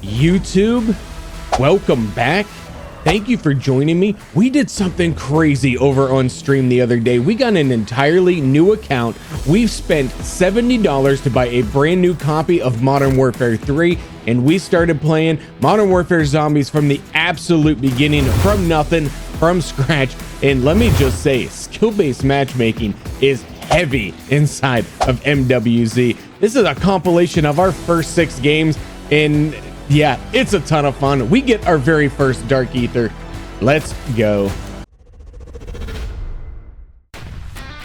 YouTube, welcome back. Thank you for joining me. We did something crazy over on stream the other day. We got an entirely new account. We've spent $70 to buy a brand new copy of Modern Warfare 3, and we started playing Modern Warfare Zombies from the absolute beginning, from nothing, from scratch. And let me just say, skill-based matchmaking is heavy inside of MWZ. This is a compilation of our first 6 games, and yeah, it's a ton of fun. We get our very first Dark Ether. Let's go.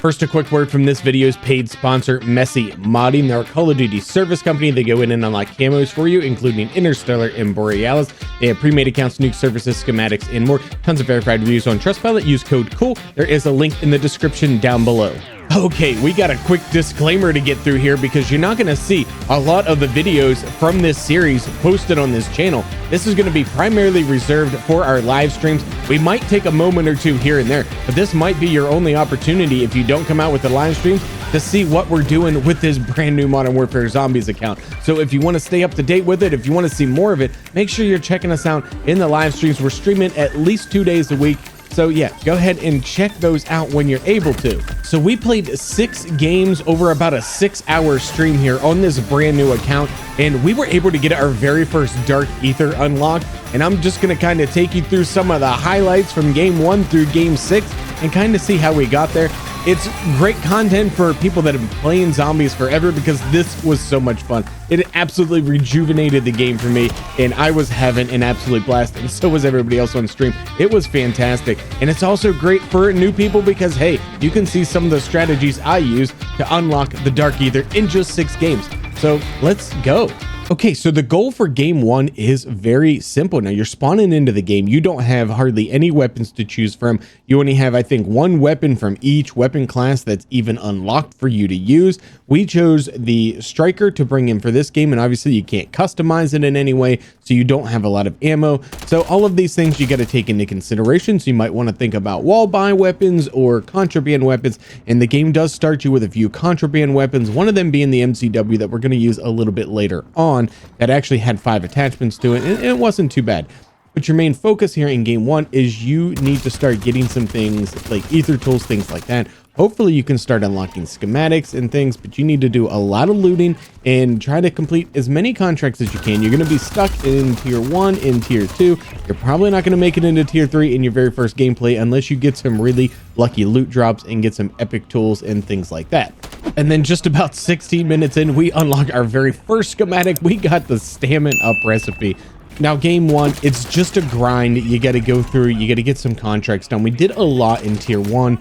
First, a quick word from this video's paid sponsor, Messy Modding. They're a Call of Duty service company. They go in and unlock camos for you, including Interstellar and Borealis. They have pre-made accounts, nuke services, schematics, and more. Tons of verified reviews on Trustpilot. Use code COOL. There is a link in the description down below. Okay, we got a quick disclaimer to get through here because you're not going to see a lot of the videos from this series posted on this channel. This is going to be primarily reserved for our live streams. We might take a moment or two here and there, but this might be your only opportunity if you don't come out with the live streams to see what we're doing with this brand new Modern Warfare Zombies account. So if you want to stay up to date with it, if you want to see more of it, make sure you're checking us out in the live streams. We're streaming at least 2 days a week. So yeah, go ahead and check those out when you're able to. So we played 6 games over about a 6-hour stream here on this brand new account, and we were able to get our very first Dark Ether unlocked. And I'm just going to kind of take you through some of the highlights from game 1 through game 6 and kind of see how we got there. It's great content for people that have been playing zombies forever because this was so much fun. It absolutely rejuvenated the game for me, and I was having an absolute blast, and so was everybody else on stream. It was fantastic, and it's also great for new people because, hey, you can see some of the strategies I use to unlock the Dark Ether in just 6 games. So let's go. Okay, so the goal for game 1 is very simple. Now you're spawning into the game. You don't have hardly any weapons to choose from. You only have, I think, 1 weapon from each weapon class that's even unlocked for you to use. We chose the striker to bring in for this game, and obviously you can't customize it in any way, so you don't have a lot of ammo. So all of these things you got to take into consideration. So you might want to think about wall buy weapons or contraband weapons, and the game does start you with a few contraband weapons, one of them being the MCW that we're going to use a little bit later on. That actually had 5 attachments to it, and it wasn't too bad. But your main focus here in game 1 is you need to start getting some things like ether tools, things like that. Hopefully you can start unlocking schematics and things, but you need to do a lot of looting and try to complete as many contracts as you can. You're going to be stuck in tier 1, in tier 2. You're probably not going to make it into tier 3 in your very first gameplay unless you get some really lucky loot drops and get some epic tools and things like that. And then just about 16 minutes in, we unlock our very first schematic. We got the Stamina Up recipe. Now, game 1, it's just a grind. You got to go through, you got to get some contracts done. We did a lot in tier 1,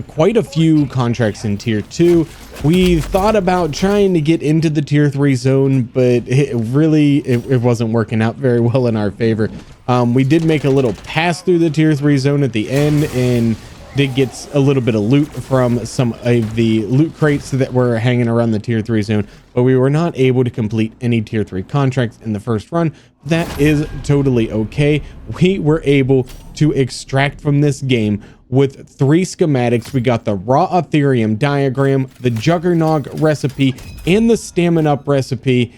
quite a few contracts in tier 2. We thought about trying to get into the tier 3 zone, but it wasn't working out very well in our favor. We did make a little pass through the tier 3 zone at the end and did get a little bit of loot from some of the loot crates that were hanging around the tier 3 zone, but we were not able to complete any tier 3 contracts in the first run. That is totally okay. We were able to extract from this game with 3 schematics. We got the raw Ethereum diagram, the Juggernog recipe, and the Stamina Up recipe.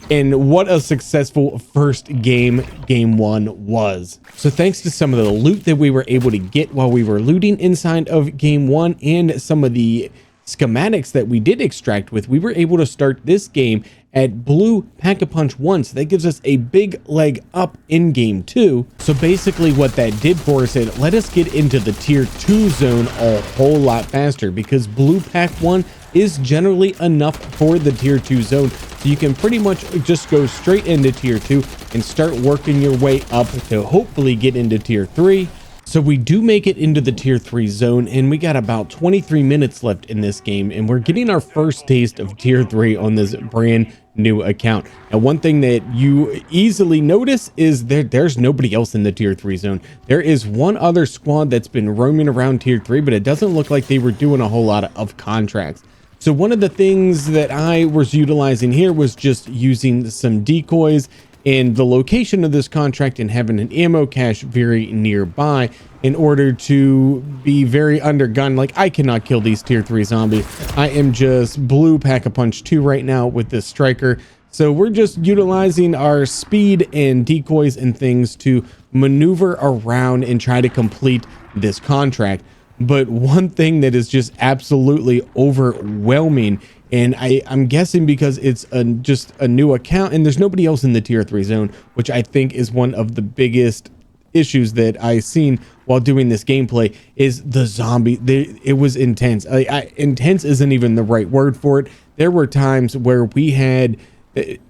And what a successful first game 1 was. So thanks to some of the loot that we were able to get while we were looting inside of game 1 and some of the schematics that we did extract with, we were able to start this game at blue Pack-a-Punch 1. So that gives us a big leg up in game 2. So basically what that did for us, it let us get into the tier 2 zone a whole lot faster because blue Pack 1 is generally enough for the tier 2 zone. So you can pretty much just go straight into tier 2 and start working your way up to hopefully get into tier 3. So we do make it into the tier 3 zone, and we got about 23 minutes left in this game, and we're getting our first taste of tier 3 on this brand new account. Now, one thing that you easily notice is there's nobody else in the tier 3 zone. There is one other squad that's been roaming around tier 3, but it doesn't look like they were doing a whole lot of contracts. So one of the things that I was utilizing here was just using some decoys and the location of this contract and having an ammo cache very nearby in order to be very undergunned. Like, I cannot kill these tier 3 zombies. I am just blue Pack-a-Punch 2 right now with this striker. So we're just utilizing our speed and decoys and things to maneuver around and try to complete this contract. But one thing that is just absolutely overwhelming, and I'm guessing because it's just a new account and there's nobody else in the tier 3 zone, which I think is one of the biggest issues that I seen while doing this gameplay, is the zombie. It was intense. Intense isn't even the right word for it. There were times where we had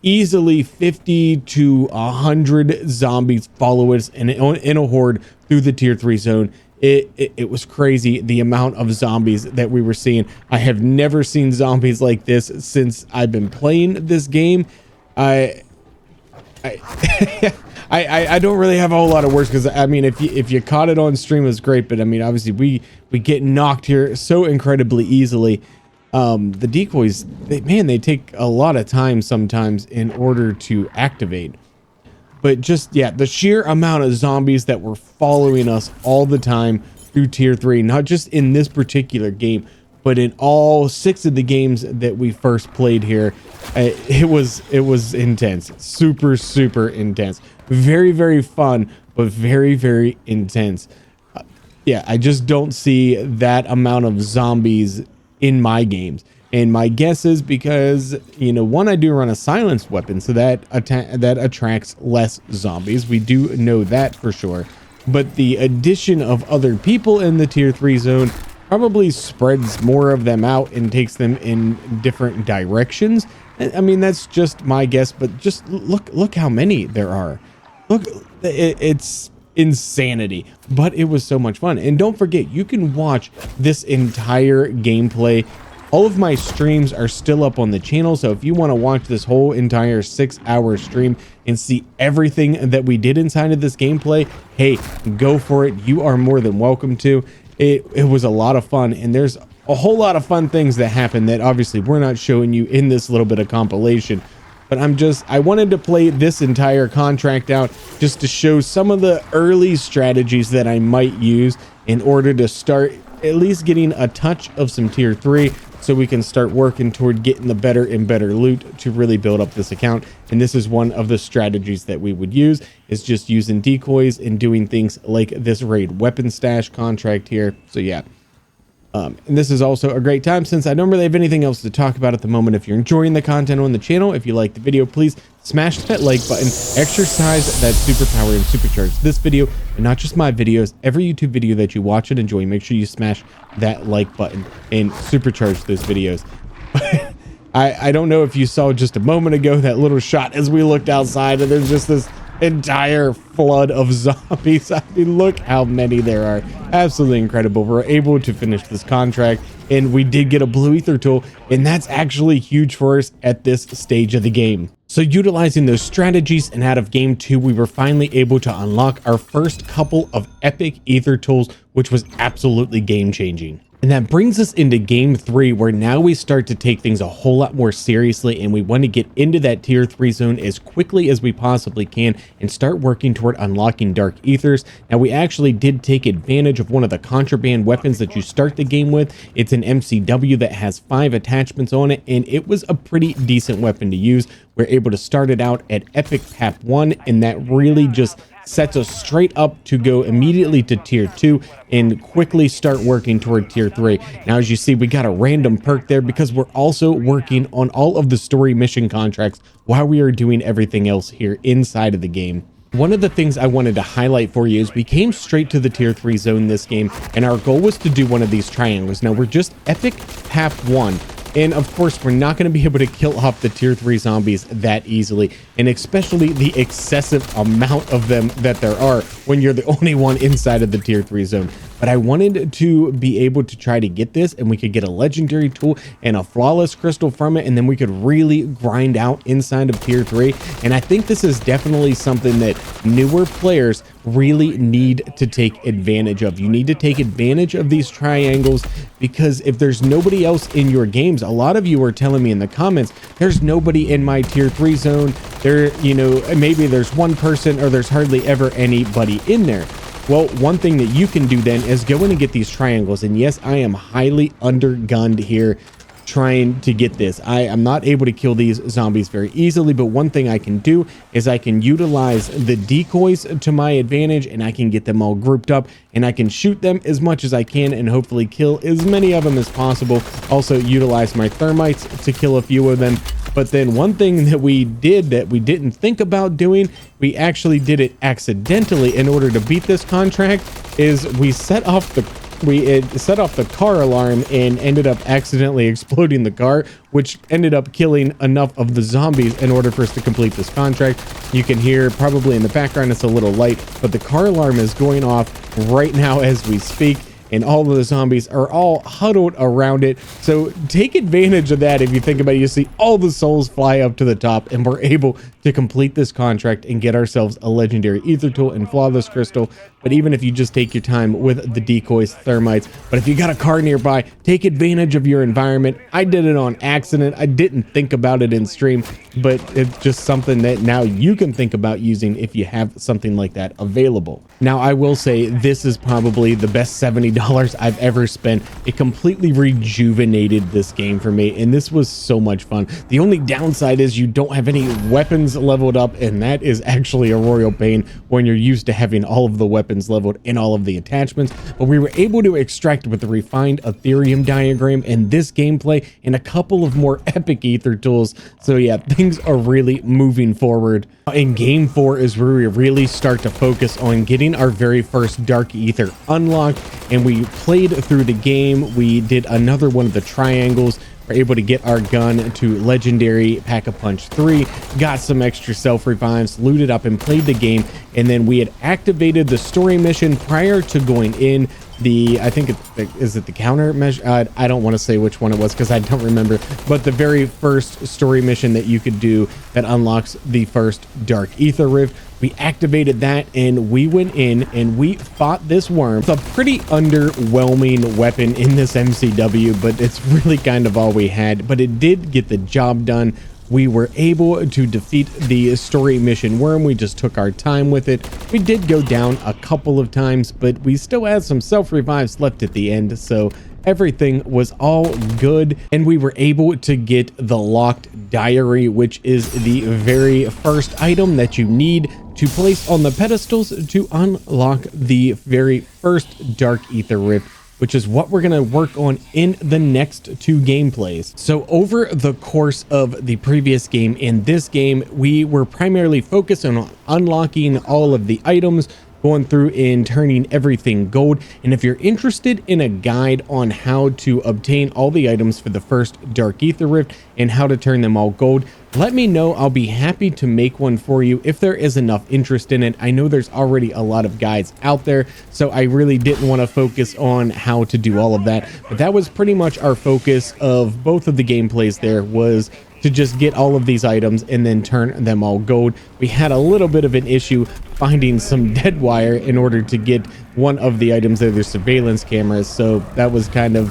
easily 50 to 100 zombies follow us in a horde through the tier 3 zone. It was crazy, the amount of zombies that we were seeing. I have never seen zombies like this since I've been playing this game. I don't really have a whole lot of words, because I mean, if you caught it on stream, it was great, but I mean, obviously we get knocked here so incredibly easily. The decoys, they take a lot of time sometimes in order to activate. But just, yeah, the sheer amount of zombies that were following us all the time through tier 3, not just in this particular game, but in all 6 of the games that we first played here. It was intense. Super intense. Very, very fun, but very, very intense. Yeah, I just don't see that amount of zombies in my games. And my guess is because, you know, one, I do run a silenced weapon, so that attracts less zombies. We do know that for sure. But the addition of other people in the tier 3 zone probably spreads more of them out and takes them in different directions. I mean, that's just my guess, but just look how many there are. Look, it's insanity, but it was so much fun. And don't forget, you can watch this entire gameplay. All of my streams are still up on the channel, so if you want to watch this whole entire 6-hour stream and see everything that we did inside of this gameplay, hey, go for it. You are more than welcome to. It was a lot of fun, and there's a whole lot of fun things that happen that obviously we're not showing you in this little bit of compilation. But I wanted to play this entire contract out just to show some of the early strategies that I might use in order to start at least getting a touch of some tier 3, so we can start working toward getting the better and better loot to really build up this account. And this is one of the strategies that we would use, is just using decoys and doing things like this raid weapon stash contract here. So yeah. And this is also a great time, since I don't really have anything else to talk about at the moment. If you're enjoying the content on the channel, if you like the video, please smash that like button, exercise that superpower, and supercharge this video, and not just my videos, every YouTube video that you watch and enjoy. Make sure you smash that like button and supercharge those videos. I don't know if you saw just a moment ago that little shot as we looked outside, and there's just this entire flood of zombies. I mean, look how many there are. Absolutely incredible. We're able to finish this contract, and we did get a blue ether tool, and that's actually huge for us at this stage of the game. So utilizing those strategies, and out of game 2, we were finally able to unlock our first couple of epic ether tools, which was absolutely game changing. And that brings us into game 3, where now we start to take things a whole lot more seriously, and we want to get into that tier 3 zone as quickly as we possibly can and start working toward unlocking dark ethers. Now, we actually did take advantage of one of the contraband weapons that you start the game with. It's an MCW that has 5 attachments on it, and it was a pretty decent weapon to use. We're able to start it out at epic PAP 1, and that really just sets us straight up to go immediately to tier 2 and quickly start working toward tier 3. Now, as you see, we got a random perk there because we're also working on all of the story mission contracts while we are doing everything else here inside of the game. One of the things I wanted to highlight for you is we came straight to the tier 3 zone this game, and our goal was to do one of these triangles. Now, we're just epic PAP 1. And of course, we're not going to be able to kill off the tier 3 zombies that easily, and especially the excessive amount of them that there are when you're the only one inside of the tier 3 zone. But I wanted to be able to try to get this, and we could get a legendary tool and a flawless crystal from it, and then we could really grind out inside of tier 3. And I think this is definitely something that newer players really need to take advantage of. You need to take advantage of these triangles, because if there's nobody else in your games, a lot of you are telling me in the comments, there's nobody in my tier 3 zone. There, you know, maybe there's one person, or there's hardly ever anybody in there. Well, one thing that you can do then is go in and get these triangles. And yes, I am highly undergunned here, trying to get this. I am not able to kill these zombies very easily, but one thing I can do is I can utilize the decoys to my advantage, and I can get them all grouped up, and I can shoot them as much as I can and hopefully kill as many of them as possible. Also utilize my thermites to kill a few of them. But then one thing that we did that we didn't think about doing, we actually did it accidentally in order to beat this contract, is we set off the car alarm and ended up accidentally exploding the car, which ended up killing enough of the zombies in order for us to complete this contract. You can hear probably in the background, it's a little light, but the car alarm is going off right now as we speak, and all of the zombies are all huddled around it. So take advantage of that. If you think about it, you see all the souls fly up to the top, and we're able to complete this contract and get ourselves a legendary ether tool and flawless crystal. But even if you just take your time with the decoys, thermites, but if you got a car nearby, take advantage of your environment. I did it on accident. I didn't think about it in stream, but it's just something that now you can think about using if you have something like that available. Now, I will say this is probably the best $70 I've ever spent. It completely rejuvenated this game for me, and this was so much fun. The only downside is you don't have any weapons leveled up, and that is actually a royal pain when you're used to having all of the weapons leveled and all of the attachments. But we were able to extract with the refined Ethereum diagram and this gameplay and a couple of more epic ether tools. So yeah, things are really moving forward. In game 4 is where we really start to focus on getting our very first dark ether unlocked, and we played through the game. We did another one of the triangles. We're able to get our gun to legendary Pack-a-Punch 3, got some extra self revives, looted up and played the game, and then we had activated the story mission prior to going in. I think is it the counter measure? I don't want to say which one it was because I don't remember, but the very first story mission that you could do that unlocks the first dark ether rift, we activated that and we went in and we fought this worm. It's a pretty underwhelming weapon in this MCW, but it's really kind of all we had, but it did get the job done. We were able to defeat the story mission worm. We just took our time with it. We did go down a couple of times, but we still had some self revives left at the end, so everything was all good. And we were able to get the locked diary, which is the very first item that you need to place on the pedestals to unlock the very first dark ether rift, which is what we're going to work on in the next 2 gameplays. So over the course of the previous game and this game, we were primarily focused on unlocking all of the items, going through and turning everything gold. And if you're interested in a guide on how to obtain all the items for the first dark ether rift and how to turn them all gold, let me know. I'll be happy to make one for you if there is enough interest in it. I know there's already a lot of guides out there, so I really didn't want to focus on how to do all of that. But that was pretty much our focus of both of the gameplays there, was to just get all of these items and then turn them all gold. We had a little bit of an issue finding some dead wire in order to get one of the items there, the surveillance cameras, so that was kind of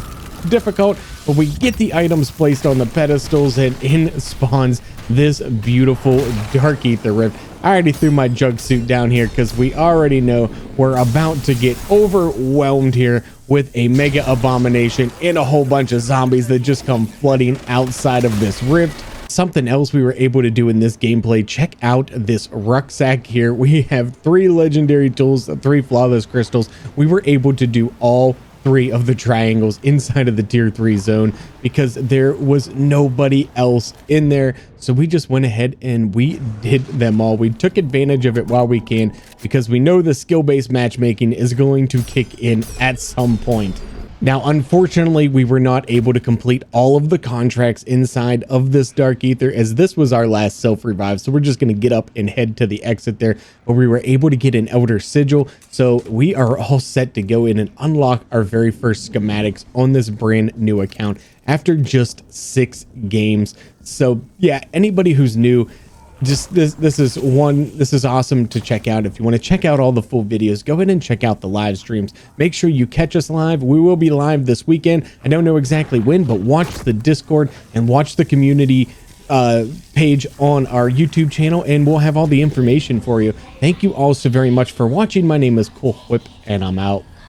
difficult. But we get the items placed on the pedestals and in spawns this beautiful dark ether rift. I already threw my jug suit down here because we already know we're about to get overwhelmed here with a mega abomination and a whole bunch of zombies that just come flooding outside of this rift. Something else we were able to do in this gameplay, check out this rucksack here. We have 3 legendary tools, 3 flawless crystals. We were able to do all 3 of the triangles inside of the tier 3 zone because there was nobody else in there. So we just went ahead and we did them all. We took advantage of it while we can because we know the skill-based matchmaking is going to kick in at some point. Now, unfortunately, we were not able to complete all of the contracts inside of this dark ether, as this was our last self-revive. So we're just going to get up and head to the exit there. But we were able to get an Elder Sigil. So we are all set to go in and unlock our very first schematics on this brand new account after just 6 games. So yeah, anybody who's new, just this is awesome to check out. If you want to check out all the full videos, go ahead and check out the live streams. Make sure you catch us live. We will be live this weekend. I don't know exactly when, but watch the Discord and watch the community page on our YouTube channel, and we'll have all the information for you. Thank you all so very much for watching. My name is Cool Whip, and I'm out.